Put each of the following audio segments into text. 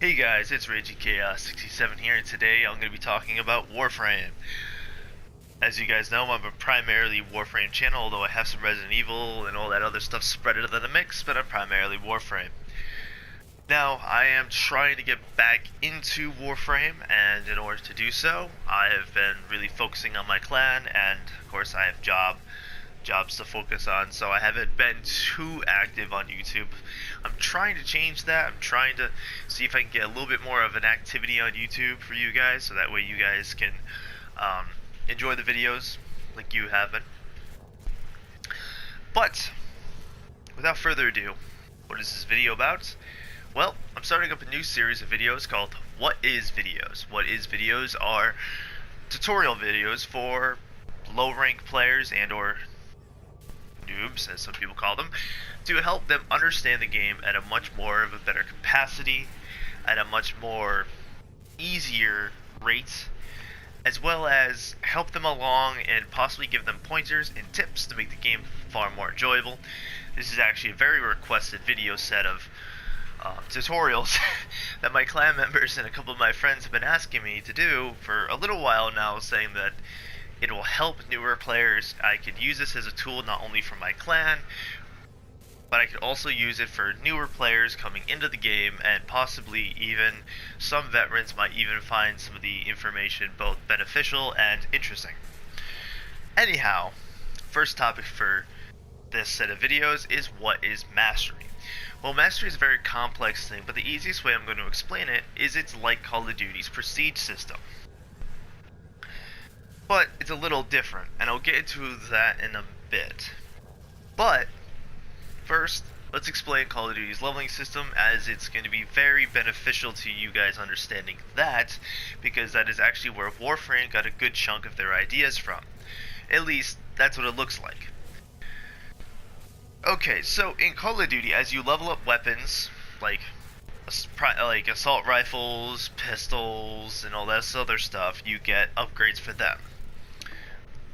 Hey guys, it's Ragey Chaos 67 here, and today I'm going to be talking about Warframe. As you guys know, I'm a primarily Warframe channel, although I have some Resident Evil and all that other stuff spread into the mix, but I'm primarily Warframe. Now, I am trying to get back into Warframe, and in order to do so, I have been really focusing on my clan, and of course I have jobs to focus on, so I haven't been too active on YouTube. I'm trying to change that. I'm trying to see if I can get a little bit more of an activity on YouTube for you guys, so that way you guys can enjoy the videos like you have been. But without further ado, what is this video about? Well, I'm starting up a new series of videos called What Is Videos. What Is Videos are tutorial videos for low rank players and or noobs, as some people call them, to help them understand the game at a much more of a better capacity, at a much more easier rate, as well as help them along and possibly give them pointers and tips to make the game far more enjoyable. This is actually a very requested video set of tutorials that my clan members and a couple of my friends have been asking me to do for a little while now, saying that it will help newer players. I could use this as a tool not only for my clan, but I could also use it for newer players coming into the game, and possibly even some veterans might even find some of the information both beneficial and interesting. Anyhow, first topic for this set of videos is what is mastery. Well, mastery is a very complex thing, but the easiest way I'm going to explain it is it's like Call of Duty's prestige system. But it's a little different, and I'll get into that in a bit. But first, let's explain Call of Duty's leveling system, as it's going to be very beneficial to you guys understanding that, because that is actually where Warframe got a good chunk of their ideas from. At least, that's what it looks like. Okay, so in Call of Duty, as you level up weapons, like assault rifles, pistols, and all that other stuff, you get upgrades for them.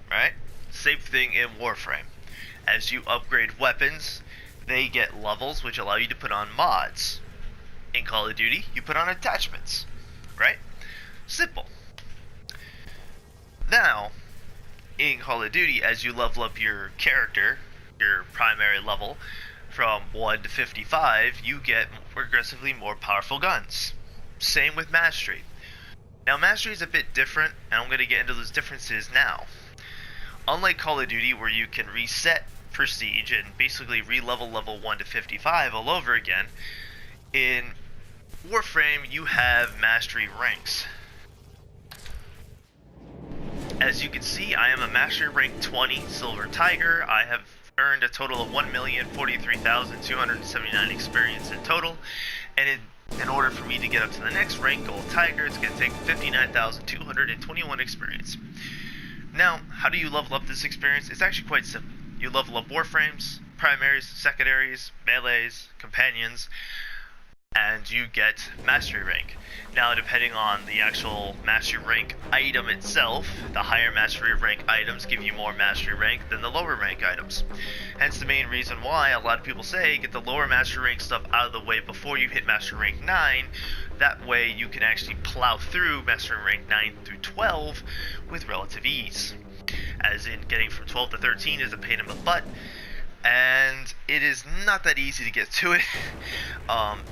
Right? Same thing in Warframe. As you upgrade weapons, they get levels which allow you to put on mods. In Call of Duty, you put on attachments. Right? Simple. Now, in Call of Duty, as you level up your character, your primary level, from 1 to 55, you get progressively more powerful guns. Same with Mastery. Now, Mastery is a bit different, and I'm going to get into those differences now. Unlike Call of Duty, where you can reset Prestige and basically re-level level 1 to 55 all over again, in Warframe you have Mastery ranks. As you can see, I am a Mastery rank 20 Silver Tiger. I have earned a total of 1,043,279 experience in total, and in order for me to get up to the next rank, Gold Tiger, it's going to take 59,221 experience. Now, how do you level up this experience? It's actually quite simple. You level up Warframes, primaries, secondaries, melees, companions, and you get Mastery rank. Now, depending on the actual Mastery rank item itself, the higher Mastery rank items give you more Mastery rank than the lower rank items. Hence the main reason why a lot of people say get the lower Mastery rank stuff out of the way before you hit Mastery rank 9. That way you can actually plow through Mastery rank 9 through 12 with relative ease. As in, getting from 12 to 13 is a pain in the butt, and it is not that easy to get to it.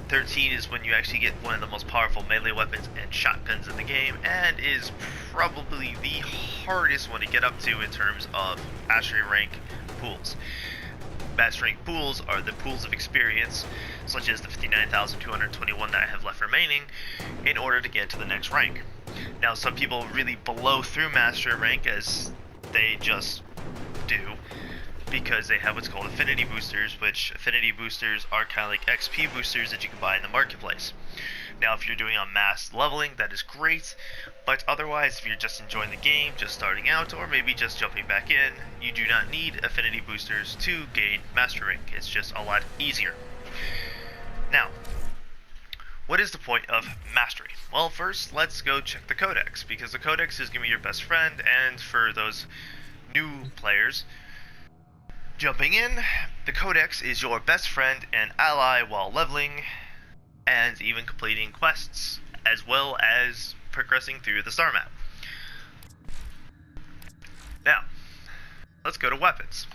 13 is when you actually get one of the most powerful melee weapons and shotguns in the game, and is probably the hardest one to get up to in terms of Mastery rank pools. Mastery rank pools are the pools of experience, such as the 59,221 that I have left remaining, in order to get to the next rank. Now, some people really blow through Mastery rank, as they just do, because they have what's called affinity boosters, which affinity boosters are kind of like XP boosters that you can buy in the marketplace. Now, if you're doing on mass leveling, that is great, but otherwise, if you're just enjoying the game, just starting out, or maybe just jumping back in, you do not need affinity boosters to gain Mastery rank. It's just a lot easier. Now, what is the point of Mastery? Well, first, let's go check the Codex, because the Codex is going to be your best friend, and for those new players jumping in, the Codex is your best friend and ally while leveling and even completing quests, as well as progressing through the star map. Now, let's go to weapons.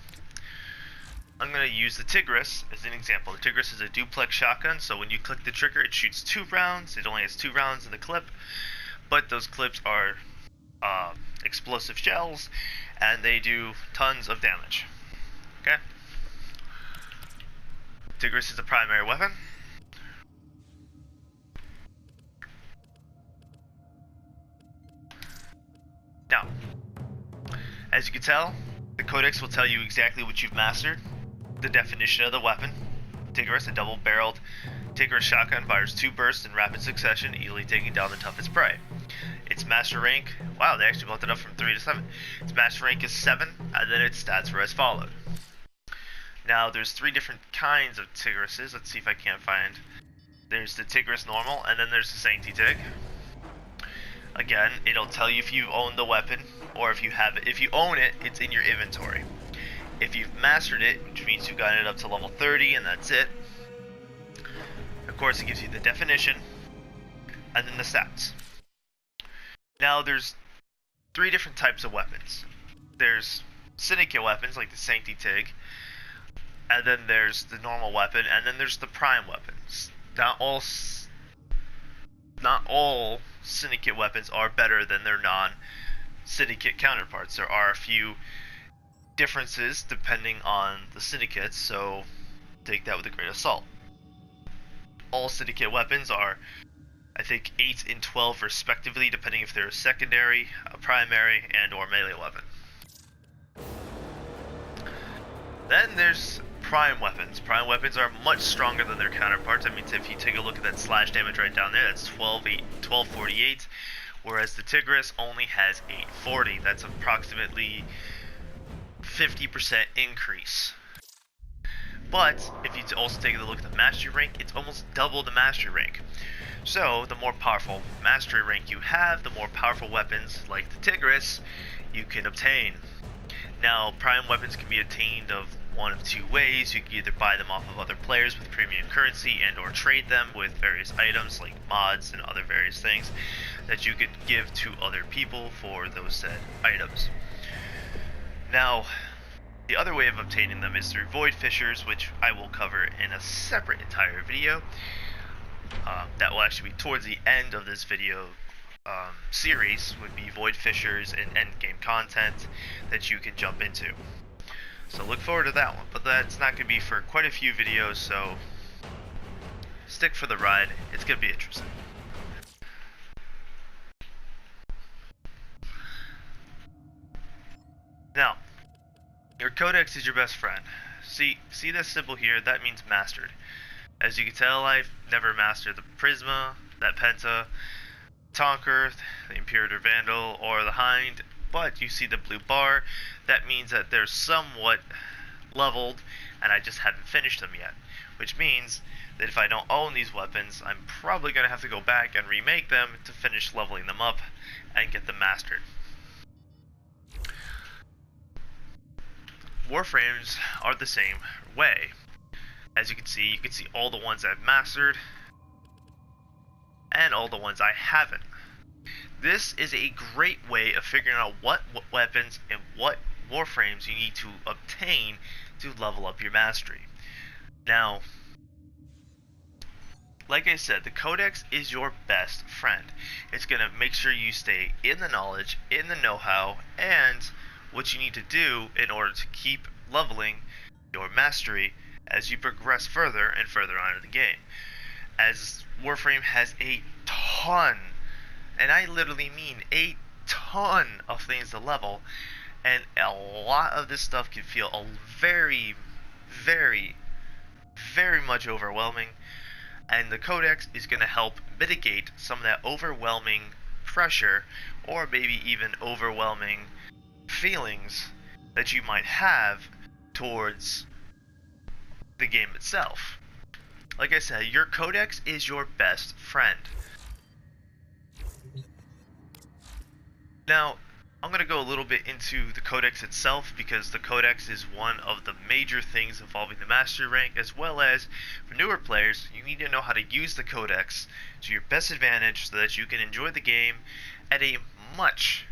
I'm going to use the Tigris as an example. The Tigris is a duplex shotgun, so when you click the trigger, it shoots 2 rounds. It only has 2 rounds in the clip, but those clips are explosive shells, and they do tons of damage. Okay? Tigris is the primary weapon. Now, as you can tell, the Codex will tell you exactly what you've mastered. The definition of the weapon. Tigris, a double-barreled Tigris shotgun, fires 2 bursts in rapid succession, easily taking down the toughest prey. Its master rank, wow, they actually bumped it up from 3 to 7. Its master rank is 7, and then its stats are as followed. Now, there's 3 different kinds of Tigrises. Let's see if I can't find. There's the Tigris normal, and then there's the Sancti Tig. Again, it'll tell you if you own the weapon, or if you have it. If you own it, it's in your inventory. If you've mastered it, which means you've gotten it up to level 30 and that's it, of course it gives you the definition and then the stats. Now there's 3 different types of weapons. There's syndicate weapons like the Sancti Tig, and then there's the normal weapon, and then there's the prime weapons. Not all syndicate weapons are better than their non-syndicate counterparts. There are a few differences depending on the syndicates, so take that with a grain of salt. All syndicate weapons are, I think, 8 and 12 respectively, depending if they're a secondary, a primary, and or melee weapon. Then there's prime weapons. Prime weapons are much stronger than their counterparts. That means if you take a look at that slash damage right down there, that's 1248, whereas the Tigris only has 840. That's approximately 50% increase. But if you also take a look at the mastery rank, it's almost double the mastery rank. So the more powerful mastery rank you have, the more powerful weapons like the Tigris you can obtain. Now, prime weapons can be obtained of one of 2 ways. You can either buy them off of other players with premium currency and or trade them with various items like mods and other various things that you could give to other people for those said items. Now, the other way of obtaining them is through void fissures, which I will cover in a separate entire video. That will actually be towards the end of this video series, would be void fissures and endgame content that you can jump into. So look forward to that one, but that's not going to be for quite a few videos, so stick for the ride. It's going to be interesting. Now, your Codex is your best friend. See this symbol here? That means mastered. As you can tell, I've never mastered the Prisma, that Penta, Tonker, the Imperator Vandal, or the Hind, but you see the blue bar. That means that they're somewhat leveled, and I just haven't finished them yet. Which means that if I don't own these weapons, I'm probably going to have to go back and remake them to finish leveling them up and get them mastered. Warframes are the same way. As you can see all the ones I've mastered and all the ones I haven't. This is a great way of figuring out what weapons and what Warframes you need to obtain to level up your mastery. Now, like I said, the Codex is your best friend. It's going to make sure you stay in the knowledge, in the know-how, and what you need to do in order to keep leveling your mastery as you progress further and further on in the game. As Warframe has a ton, and I literally mean a ton of things to level, and a lot of this stuff can feel very, very, very much overwhelming, and the Codex is going to help mitigate some of that overwhelming pressure, or maybe even overwhelming feelings that you might have towards the game itself. Like I said, your Codex is your best friend. Now, I'm going to go a little bit into the Codex itself, because the Codex is one of the major things involving the Mastery rank, as well as for newer players, you need to know how to use the Codex to your best advantage so that you can enjoy the game at a much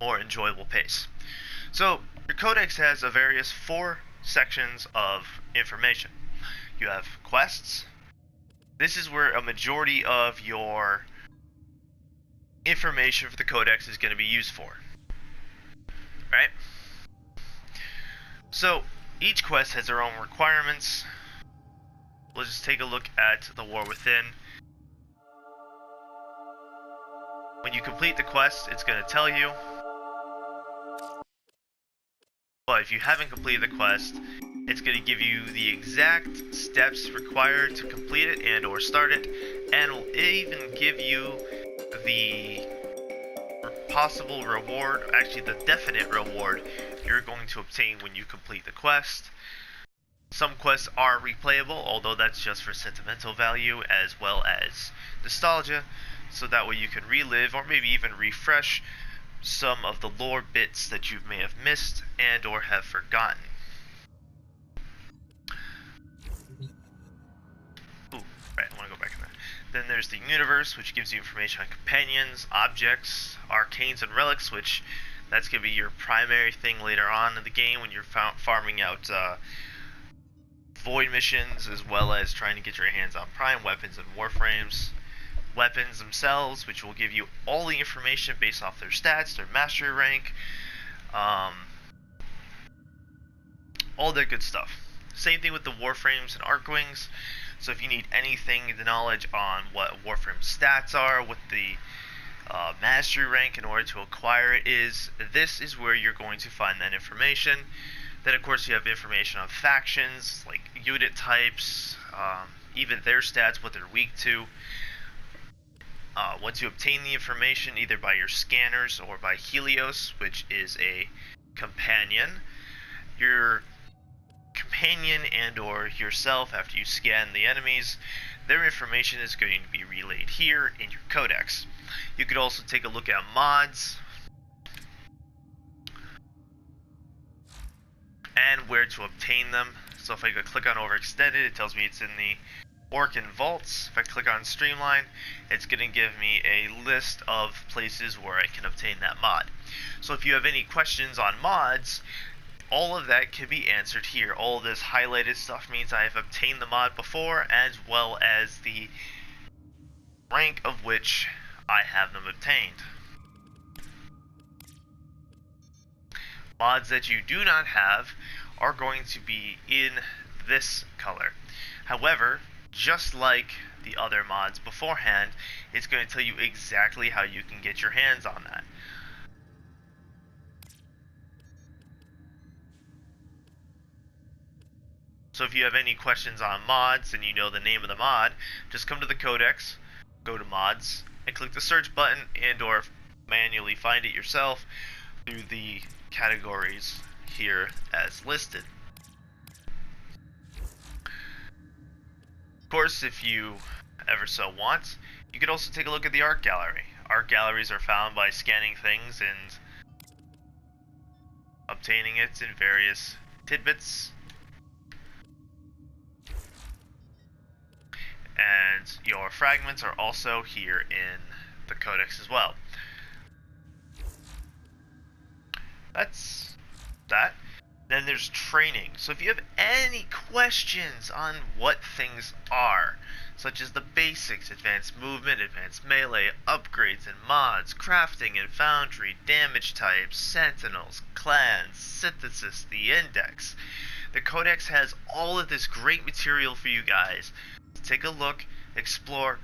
more enjoyable pace. So, your Codex has a various 4 sections of information. You have quests. This is where a majority of your information for the Codex is going to be used for. Right? So, each quest has their own requirements. We'll just take a look at the War Within. When you complete the quest, it's going to tell you. But if you haven't completed the quest, it's going to give you the exact steps required to complete it and or start it, and will even give you the possible reward, actually the definite reward you're going to obtain when you complete the quest. Some quests are replayable, although that's just for sentimental value as well as nostalgia, so that way you can relive or maybe even refresh some of the lore bits that you may have missed and or have forgotten. Ooh, right, I want to go back in there. Then there's the universe, which gives you information on companions, objects, arcanes, and relics, which that's going to be your primary thing later on in the game when you're farming out void missions, as well as trying to get your hands on prime weapons and warframes. Weapons themselves, which will give you all the information based off their stats, their mastery rank, all that good stuff. Same thing with the warframes and arcwings. So if you need anything, the knowledge on what warframe stats are, what the mastery rank in order to acquire it is, this is where you're going to find that information. Then of course you have information on factions, like unit types, even their stats, what they're weak to. Once you obtain the information either by your scanners or by Helios, which is a companion, your companion and or yourself, after you scan the enemies, their information is going to be relayed here in your Codex. You could also take a look at mods and where to obtain them. So if I go click on Overextended, it tells me it's in the Orc and Vaults. If I click on Streamline, it's going to give me a list of places where I can obtain that mod. So if you have any questions on mods, all of that can be answered here. All of this highlighted stuff means I have obtained the mod before, as well as the rank of which I have them obtained. Mods that you do not have are going to be in this color. However, just like the other mods beforehand, it's going to tell you exactly how you can get your hands on that. So if you have any questions on mods and you know the name of the mod, just come to the Codex, go to mods, and click the search button and or manually find it yourself through the categories here as listed. Of course, if you ever so want, you could also take a look at the art gallery. Art galleries are found by scanning things and obtaining it in various tidbits. And your fragments are also here in the Codex as well. That's that. Then there's training. So if you have any questions on what things are, such as the basics, advanced movement, advanced melee, upgrades and mods, crafting and foundry, damage types, sentinels, clans, synthesis, the index, the Codex has all of this great material for you guys to take a look, explore,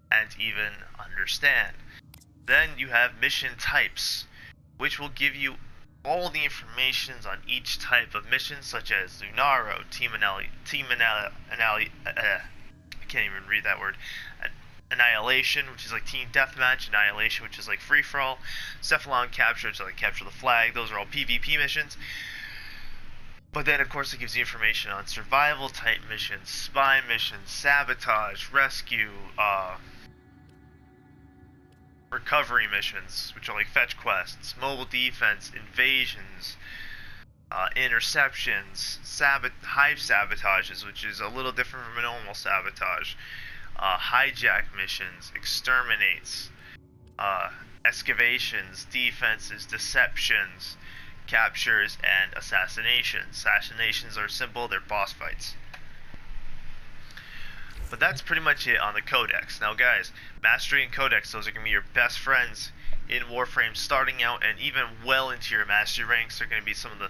and even understand. Then you have mission types, which will give you all the information on each type of mission, such as Lunaro, I can't even read that word, Annihilation, which is like Team Deathmatch, Annihilation, which is like Free-for-all, Cephalon Capture, which is like Capture the Flag. Those are all PvP missions. But then, of course, it gives you information on survival type missions, spy missions, sabotage, rescue, recovery missions, which are like fetch quests, mobile defense, invasions, interceptions, hive sabotages, which is a little different from a normal sabotage, hijack missions, exterminates, excavations, defenses, deceptions, captures, and assassinations. Assassinations are simple, they're boss fights. But that's pretty much it on the Codex. Now guys, Mastery and Codex, those are going to be your best friends in Warframe starting out and even well into your Mastery ranks. They're going to be some of the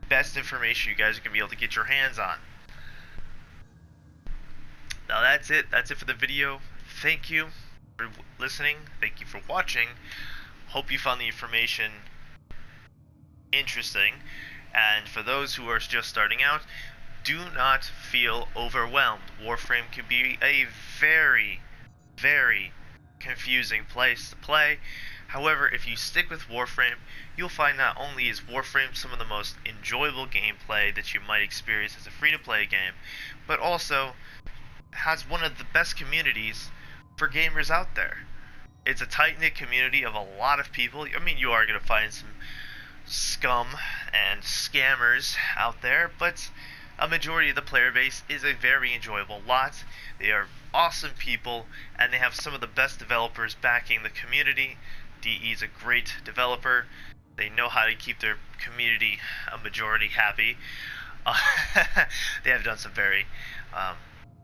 best information you guys are going to be able to get your hands on. Now that's it for the video. Thank you for listening. Thank you for watching. Hope you found the information interesting. And for those who are just starting out, do not feel overwhelmed. Warframe can be a very, very confusing place to play. However, if you stick with Warframe, you'll find not only is Warframe some of the most enjoyable gameplay that you might experience as a free-to-play game, but also has one of the best communities for gamers out there. It's a tight-knit community of a lot of people. I mean, you are going to find some scum and scammers out there, but a majority of the player base is a very enjoyable lot. They are awesome people, and they have some of the best developers backing the community. DE is a great developer. They know how to keep their community, a majority, happy. They have done some very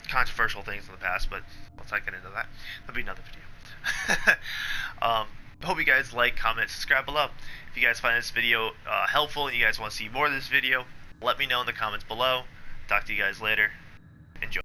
controversial things in the past, but let's not get into that. That'll be another video. Hope you guys like, comment, subscribe below. If you guys find this video helpful and you guys want to see more of this video, let me know in the comments below. Talk to you guys later.